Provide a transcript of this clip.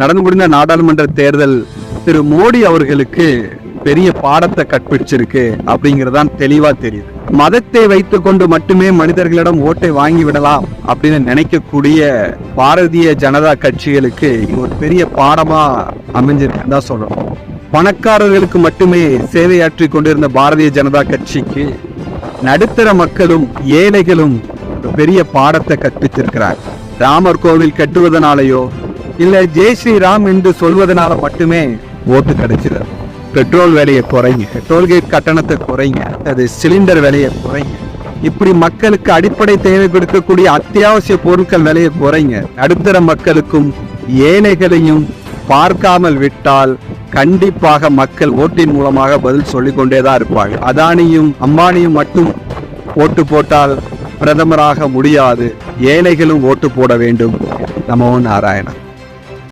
நடந்து முடிந்த நாடாளுமன்ற தேர்தல் திரு மோடி அவர்களுக்கு பெரிய பாடத்தை கற்பிச்சிருக்கு அப்படிங்கறதான் தெளிவா தெரியுது. மதத்தை வைத்துக் கொண்டு மட்டுமே மனிதர்களிடம் ஓட்டை வாங்கி விடலாம் அப்படின்னு நினைக்கக்கூடிய பாரதிய ஜனதா கட்சிகளுக்கு ஒரு பெரிய பாடமா அமைஞ்சிருக்குன்னு தான் சொல்லணும். பணக்காரர்களுக்கு மட்டுமே சேவையாற்றி கொண்டிருந்த பாரதிய ஜனதா கட்சிக்கு நடுத்தர மக்களும் ஏழைகளும் பெரிய பாடத்தை கற்பித்திருக்கிறார். ராமர் கோவில் கட்டுவதனாலேயோ இல்ல ஜெய் ஸ்ரீராம் என்று சொல்வதனால மட்டுமே ஓட்டு கிடைச்சிடாது. பெட்ரோல் விலையை குறைங்க, டோல்கேட் கட்டணத்தை குறைங்க, அது சிலிண்டர் விலையை குறைங்க, இப்படி மக்களுக்கு அடிப்படை தேவை கொடுக்கக்கூடிய அத்தியாவசிய பொருட்கள் விலையை குறைங்க. நடுத்தர மக்களுக்கும் ஏழைகளையும் பார்க்காமல் விட்டால் கண்டிப்பாக மக்கள் ஓட்டின் மூலமாக பதில் சொல்லிக் கொண்டேதான் இருப்பாங்க. அதானியும் அம்பானியும் மட்டும் ஓட்டு போட்டால் பிரதமராக முடியாது. ஏழைகளும் ஓட்டு போட வேண்டும். நமோ நாராயணா.